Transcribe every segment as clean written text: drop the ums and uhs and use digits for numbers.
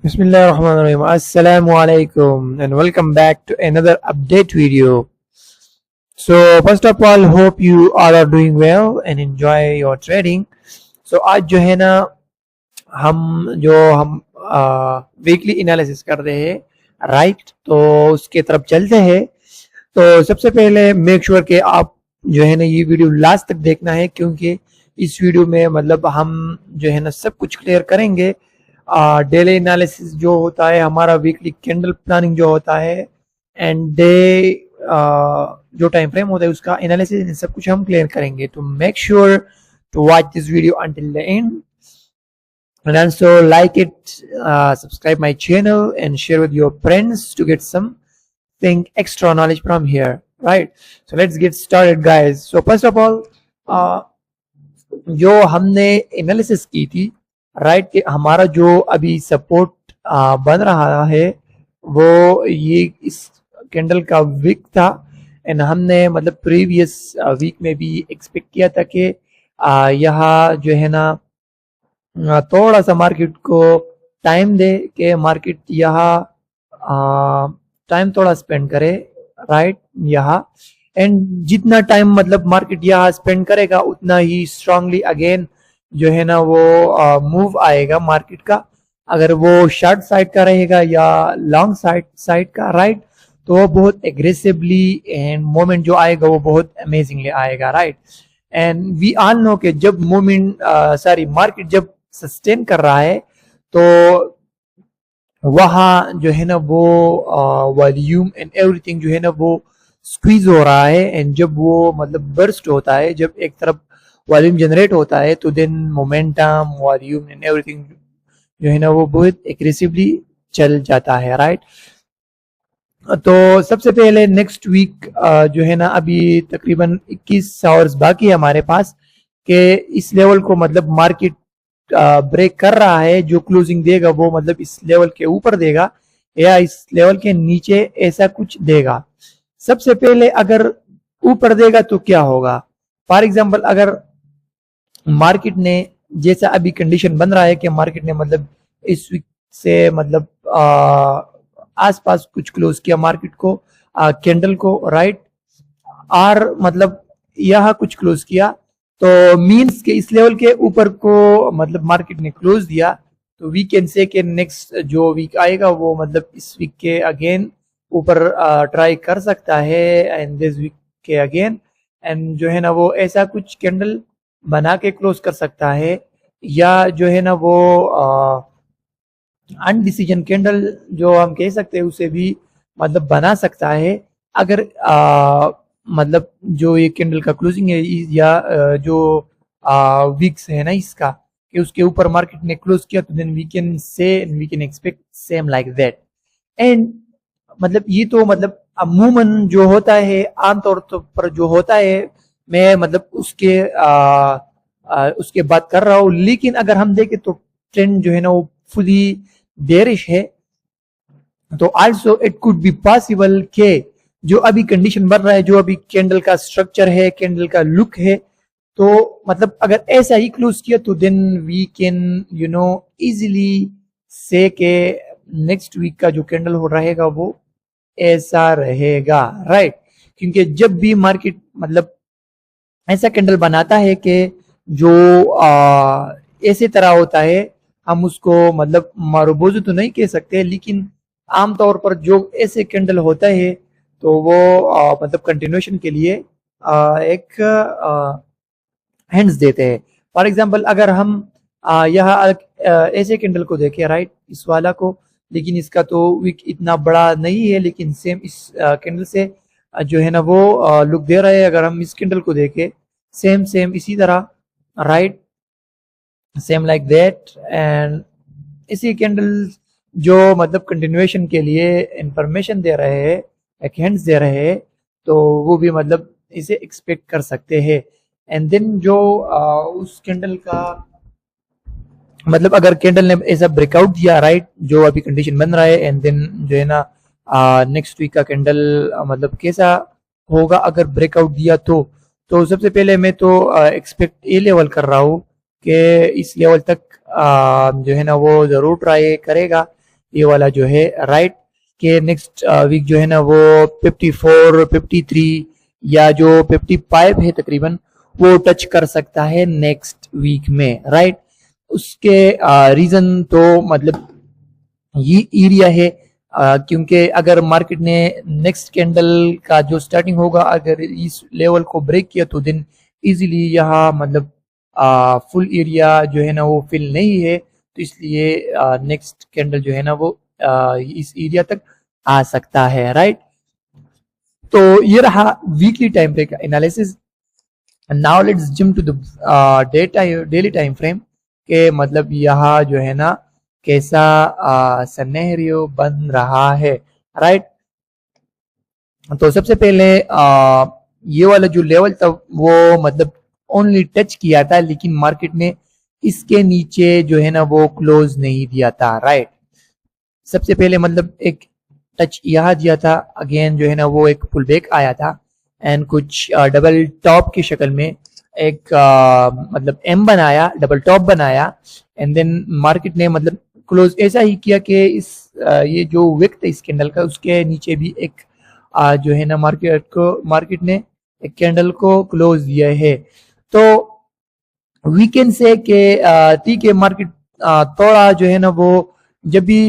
Bismillahirrahmanirrahim. Assalamu alaikum and welcome back to another update video. So first of all, hope you all are doing well and enjoy your trading. So आज जो है ना हम weekly analysis कर रहे हैं, right? तो उसके तरफ चलते हैं। तो सबसे पहले मेक श्योर कि आप जो है ना ये वीडियो लास्ट तक देखना है, क्योंकि इस वीडियो में मतलब हम जो है ना सब कुछ क्लियर करेंगे। डेली एनालिसिस जो होता है हमारा, वीकली कैंडल प्लानिंग जो होता है, एंड डे जो टाइम फ्रेम होता है उसका एनालिसिस, सब कुछ हम क्लियर करेंगे। तो make sure to watch this video until the end and also like it, subscribe my channel and share with your friends to get something extra knowledge from here, right? So let's get started guys. So first of all, जो हमने analysis की थी, right, कि हमारा जो अभी support बन रहा है वो ये इस कैंडल का वीक था, एंड हमने मतलब प्रीवियस वीक में भी एक्सपेक्ट किया था कि यहाँ जो है ना थोड़ा सा मार्केट को टाइम दे के मार्केट यहाँ टाइम थोड़ा स्पेंड करे, राइट? यहाँ एंड जितना टाइम मतलब मार्केट यहाँ स्पेंड करेगा उतना ही स्ट्रांगली अगेन जो है ना वो मूव आएगा मार्केट का। अगर वो शॉर्ट साइड का रहेगा या लॉन्ग साइड का, राइट, तो वो बहुत एग्रेसिवली एंड मोमेंट जो आएगा वो बहुत अमेजिंगली आएगा, right? And we all know कि जब मोमेंट मार्केट जब सस्टेन कर रहा है तो वहां जो है ना वो वॉल्यूम एंड एवरीथिंग जो है ना वो स्क्वीज हो रहा है, एंड जब वो मतलब बर्स्ट होता है, जब एक तरफ वॉल्यूम जनरेट होता है, तो then momentum, volume and everything जो है ना वो बहुत एग्रेसिवली चल जाता है, राइट? तो सबसे पहले नेक्स्ट वीक जो है ना अभी तकरीबन 21 आवर्स बाकी है हमारे पास, कि इस लेवल को मतलब मार्केट ब्रेक कर रहा है। जो क्लोजिंग देगा वो मतलब इस लेवल के ऊपर देगा या इस लेवल के नीचे, ऐसा कुछ देगा। सबसे पहले अगर ऊपर देगा तो क्या होगा? फॉर एग्जांपल अगर मार्केट ने जैसा अभी कंडीशन बन रहा है कि मार्केट ने मतलब इस वीक से मतलब आसपास कुछ क्लोज किया मार्केट को, कैंडल को, राइट, और मतलब यह कुछ क्लोज किया, तो मींस के इस लेवल के ऊपर को मतलब मार्केट ने क्लोज दिया, तो वी कैन से कि नेक्स्ट जो वीक आएगा वो मतलब इस वीक के अगेन ऊपर ट्राई कर सकता है, एंड दिस वीक के अगेन, एंड जो है ना वो ऐसा कुछ कैंडल बना के क्लोज कर सकता है, या जो है ना वो अनडिसीजन कैंडल जो हम कह सकते हैं उसे भी मतलब बना सकता है। अगर मतलब जो ये कैंडल का क्लोजिंग है या जो वीक्स है ना इसका, कि उसके ऊपर मार्केट ने क्लोज किया, तो then we can say we can expect same like that. And मतलब ये तो मतलब अमूमन जो होता है आमतौर पर जो होता है, मैं मतलब उसके बात कर रहा हूँ। लेकिन अगर हम देखें तो ट्रेंड जो है ना वो फुली बेरिश है, तो also it could be possible के जो अभी कंडीशन बन रहा है, जो अभी कैंडल का स्ट्रक्चर है, कैंडल का लुक है, तो मतलब अगर ऐसा ही क्लोज किया तो देन वी कैन इजीली से के नेक्स्ट वीक का जो कैंडल हो रहेगा वो ऐसा रहेगा, राइट? क्योंकि जब भी मार्केट मतलब ऐसा कैंडल बनाता है कि जो ऐसे तरह होता है, हम उसको मतलब मारूबोजू तो नहीं कह सकते, लेकिन आमतौर पर जो ऐसे कैंडल होता है तो वो मतलब कंटिन्यूएशन के लिए एक हैंड्स देते हैं। फॉर एग्जांपल अगर हम यहाँ ऐसे कैंडल को देखें, राइट, इस वाला को, लेकिन इसका तो वीक इतना बड़ा नहीं है, लेकिन सेम इस कैंडल से जो है ना वो लुक दे रहा है। अगर हम इस कैंडल को देखें, सेम इसी तरह, right, same like that, and इसी कैंडल जो मतलब कंटिन्यूएशन के लिए इंफॉर्मेशन दे रहे हैं, एक हैंड्स दे रहे हैं, तो वो भी मतलब इसे एक्सपेक्ट कर सकते हैं। एंड देन जो उस कैंडल का मतलब अगर कैंडल ने ऐसा ब्रेकआउट दिया, राइट, जो अभी कंडीशन बन रहा है, एंड देन जो है ना नेक्स्ट वीक का कैंडल मतलब कैसा होगा अगर ब्रेकआउट दिया, तो सबसे पहले मैं तो एक्सपेक्ट ये लेवल कर रहा हूँ कि इस लेवल तक जो है ना वो जरूर ट्राई करेगा, ये वाला जो है राइट, के नेक्स्ट वीक जो है ना वो 54, 53 या जो 55 है तकरीबन वो टच कर सकता है नेक्स्ट वीक में, राइट। उसके रीजन तो मतलब ये एरिया है, क्योंकि अगर मार्केट ने नेक्स्ट कैंडल का जो स्टार्टिंग होगा अगर इस लेवल को ब्रेक किया तो देन इजीली यहाँ मतलब फुल एरिया जो है ना वो फिल नहीं है, तो इसलिए नेक्स्ट कैंडल जो है ना वो इस एरिया तक आ सकता है, राइट। तो ये रहा वीकली टाइम फ्रेम का analysis. Now let's jump to the daily time frame के मतलब यहाँ जो है ना कैसा सिनेरियो बन रहा है, राइट। तो सबसे पहले ये वाला जो लेवल था वो मतलब ओनली टच किया था, लेकिन मार्केट ने इसके नीचे जो है ना वो क्लोज नहीं दिया था, राइट। सबसे पहले मतलब एक टच यहाँ दिया था, अगेन जो है ना वो एक पुल बैक आया था एंड कुछ डबल टॉप की शक्ल में एक मतलब एम बनाया, डबल टॉप बनाया एंड देन मार्केट ने मतलब क्लोज ऐसा ही किया कि इस ये जो विक था इस कैंडल का उसके नीचे भी एक जो है ना मार्केट ने एक कैंडल को क्लोज दिया है। तो वीकेंड से के ठीक है मार्केट थोड़ा जो है ना वो जब भी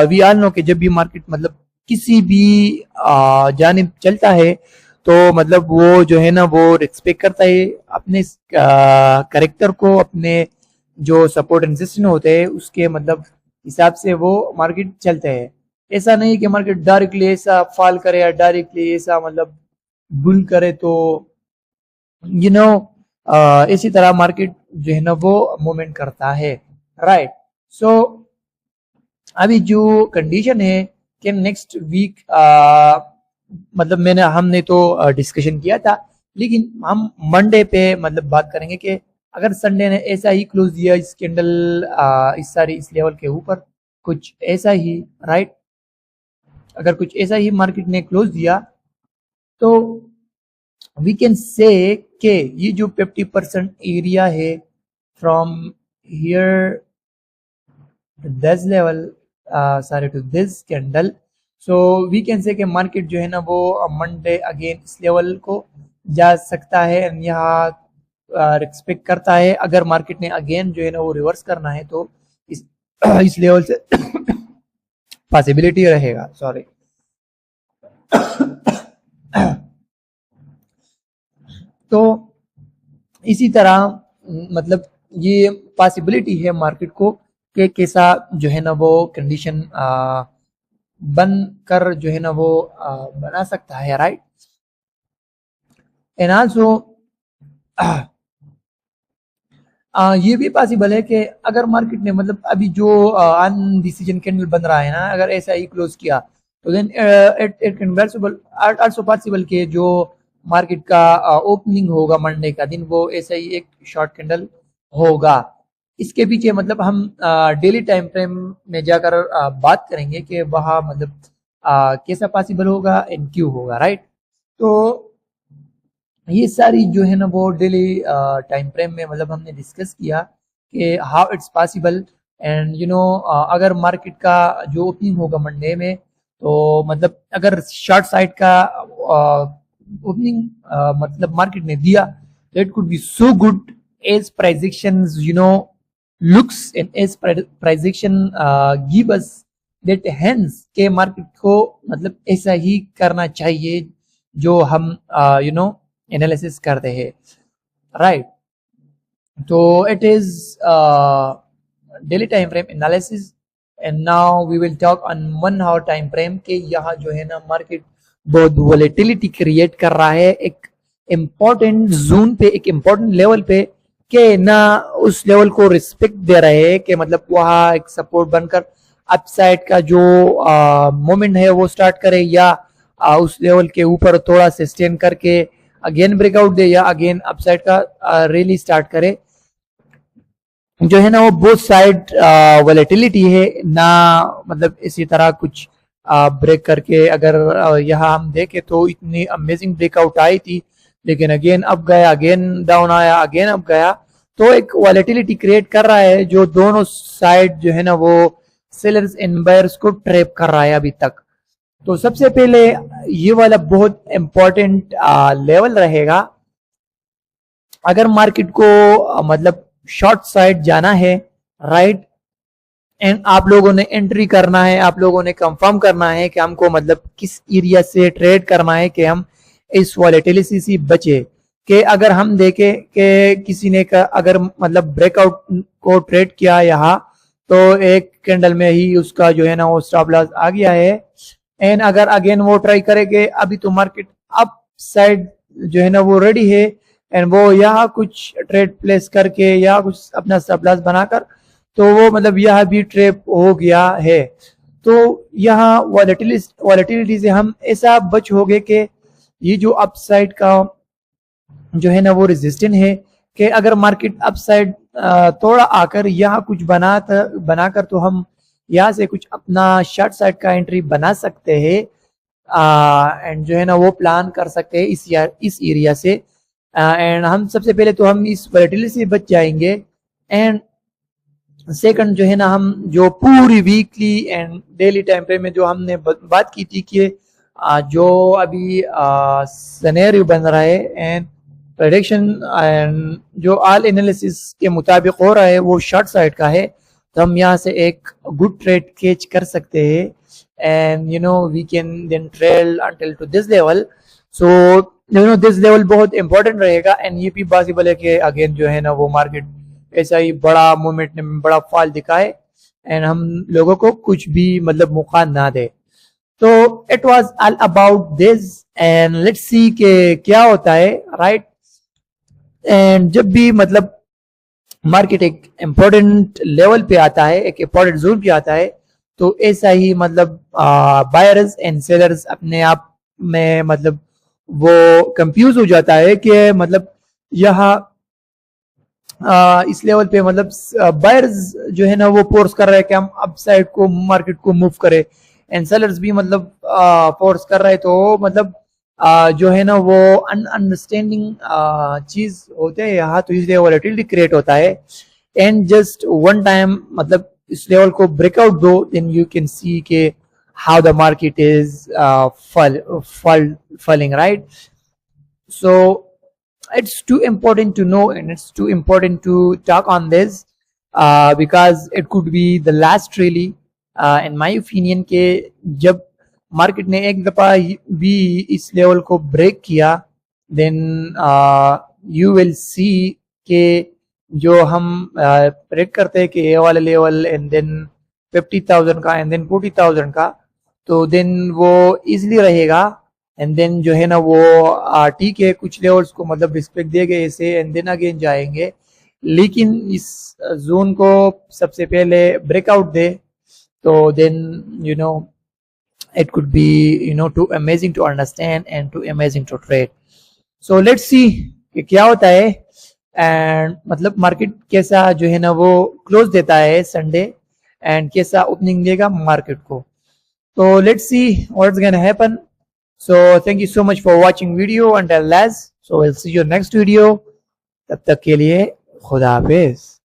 वी आल नो कि जब भी मार्केट मतलब किसी भी जानिब चलता है तो मतलब वो जो है ना वो रिस्पेक्ट करता है अपने करेक्टर को, अपने जो सपोर्ट एंड रेजिस्टेंस होते हैं उसके मतलब हिसाब से वो मार्केट चलते हैं। ऐसा नहीं कि मार्केट डायरेक्टली ऐसा फॉल करे या डायरेक्टली ऐसा मतलब बुल करे, तो यू नो इसी तरह मार्केट जो है ना वो मूवमेंट करता है, राइट। सो अभी जो कंडीशन है कि नेक्स्ट वीक मतलब हमने तो डिस्कशन किया था, लेकिन हम मंडे पे मतलब बात करेंगे कि अगर संडे ने ऐसा ही क्लोज दिया इस कैंडल इस लेवल के ऊपर कुछ ऐसा ही, राइट, अगर कुछ ऐसा ही मार्केट ने क्लोज दिया तो वी कैन से के ये जो 50% एरिया है from here to this level to this candle, so we can say कि मार्केट जो है ना वो मंडे अगेन इस लेवल को जा सकता है एंड यहाँ रिस्पेक्ट करता है। अगर मार्केट ने अगेन जो है ना वो रिवर्स करना है तो इस लेवल से पॉसिबिलिटी रहेगा, सॉरी। तो इसी तरह मतलब ये पॉसिबिलिटी है मार्केट को कि कैसा जो है ना वो कंडीशन बन कर जो है ना वो बना सकता है, राइट। एंड आल्सो ये भी पॉसिबल है कि अगर मार्केट ने मतलब अभी जो अनडिसीजन कैंडल बन रहा है ना अगर ऐसा ही क्लोज किया तो then it can also possible के जो मार्केट का ओपनिंग होगा मंडे का दिन वो ऐसा ही एक शॉर्ट कैंडल होगा। इसके पीछे मतलब हम डेली टाइम फ्रेम में जाकर बात करेंगे कि वहाँ मतलब कैसा पॉसिबल होगा एंड क्यों होगा, राइट। तो ये सारी जो है ना वो डेली टाइम फ्रेम में मतलब हमने डिस्कस किया कि how it's possible and you know अगर मार्केट का जो ओपनिंग होगा मंडे में तो मतलब अगर शॉर्ट साइड का ओपनिंग मतलब मार्केट ने दिया तो it could be so good as price actions you know looks and as price action give us that hence के मार्केट को मतलब ऐसा ही करना चाहिए जो हम यू नो एनालिसिस करते हैं, राइट। तो it is daily time frame analysis and now we will talk on 1 hour time frame के यहाँ जो है ना मार्केट बहुत वोलेटिलिटी क्रिएट कर रहा है एक इम्पोर्टेंट जोन पे, एक इम्पोर्टेंट लेवल पे के ना उस लेवल को रिस्पेक्ट दे रहे हैं कि मतलब वहाँ एक सपोर्ट बनकर अपसाइड का जो मोमेंट है वो स्टार्ट करे या उस लेवल के ऊपर थोड़ा सस्टेन करके अगेन ब्रेकआउट दे या अगेन अपसाइड का रैली स्टार्ट करे। जो है ना वो बोथ साइड वोलेटिलिटी है ना, मतलब इसी तरह कुछ ब्रेक करके अगर यहाँ हम देखें तो इतनी अमेजिंग ब्रेकआउट आई थी लेकिन अगेन अप गया, अगेन डाउन आया, अगेन अप गया, तो एक वॉलेटिलिटी क्रिएट कर रहा है जो दोनों साइड जो है ना वो सेलर्स एंड बायर्स को ट्रैप कर रहा है अभी तक। तो सबसे पहले ये वाला बहुत इंपॉर्टेंट लेवल रहेगा। अगर मार्केट को मतलब शॉर्ट साइड जाना है, राइट, एंड आप लोगों ने एंट्री करना है, आप लोगों ने कंफर्म करना है कि हमको मतलब किस एरिया से ट्रेड करना है कि हम इस वॉलेटिलिटी से बचे। कि अगर हम देखें कि किसी ने अगर मतलब ब्रेकआउट को ट्रेड किया यहाँ, तो एक कैंडल में ही उसका जो है ना वो स्टॉप लॉस आ गया है, एंड अगर अगेन वो ट्राई करेंगे, अभी तो मार्केट अप साइड जो है ना वो रेडी है, एंड वो यहाँ कुछ ट्रेड प्लेस करके या कुछ अपना स्टॉप लॉस बनाकर, तो वो मतलब यह भी ट्रैप हो गया है। तो यहाँ वॉलेटिलिटी से हम ऐसा बच हो गए कि ये जो अपसाइड का जो है ना वो रेजिस्टेंस है, कि अगर मार्केट अपसाइड थोड़ा आकर यहाँ कुछ बनाकर तो हम यहाँ से कुछ अपना शॉर्ट साइड का एंट्री बना सकते हैं, एंड जो है ना वो प्लान कर सकते हैं इस एरिया से। एंड हम सबसे पहले तो हम इस वॉलेटिलिटी से बच जाएंगे, एंड सेकंड जो है ना हम जो पूरी weekly and daily time frame में जो हमने बात की थी कि जो अभी सिनेरियो बन रहा है एंड प्रेडिक्शन एंड जो ऑल एनालिसिस के मुताबिक हो रहा है वो शॉर्ट साइड का है, तो हम यहाँ से एक गुड ट्रेड कैच कर सकते हैं, and you know we can then trail until to this level. So you know this level बहुत इंपॉर्टेंट रहेगा, एंड ये भी पॉसिबल है कि अगेन जो है ना वो मार्केट ऐसा ही बड़ा मूवमेंट में बड़ा फॉल दिखाए एंड हम लोगों को कुछ भी मतलब मौका ना दे। तो it was all about this, and let's see के क्या होता है, राइट। एंड जब भी मतलब मार्केट एक इम्पोर्टेंट लेवल पे आता है, एक इम्पोर्टेंट जोन पे आता है, तो ऐसा ही मतलब बायर्स एंड सेलर्स अपने आप में मतलब वो कंफ्यूज हो जाता है कि मतलब यहाँ इस लेवल पे मतलब बायर्स जो है ना वो फोर्स कर रहे हैं कि हम अप साइड को मार्केट को मूव करें, एंड सेलर्स भी मतलब फोर्स कर रहे हैं। तो मतलब जो है ना वो अनअंडरस्टैंडिंग चीज होते हैं यहाँ, तो इसलिए वॉलेटिलिटी क्रिएट होता है। एंड जस्ट वन टाइम मतलब इस लेवल को ब्रेकआउट दो, देन यू कैन सी के how the market is falling, right? So it's too important to know, and it's too important to talk on this because it could be the last really in my opinion के जब market ने एक दफा भी इस level को break किया, then you will see के जो हम प्रेडिक्ट करते हैं कि ये वाला लेवल एंड देन 50,000 का एंड देन 40,000 का, तो देन वो इजीली रहेगा, एंड देन जो है ना वो ठीक है कुछ लेवल्स को मतलब रिस्पेक्ट दे गए ऐसे, एंड देन अगेन जाएंगे। लेकिन इस जोन को सबसे पहले ब्रेकआउट दे, तो then you know it could be you know too amazing to understand and too amazing to trade. So let's see कि क्या होता है, एंड मतलब मार्केट कैसा जो है ना वो क्लोज देता है संडे, एंड कैसा ओपनिंग देगा मार्केट को। तो let's see what's gonna happen. So thank you so much for watching video until last. So we'll see you next video. तब तक के लिए खुदा हाफिज।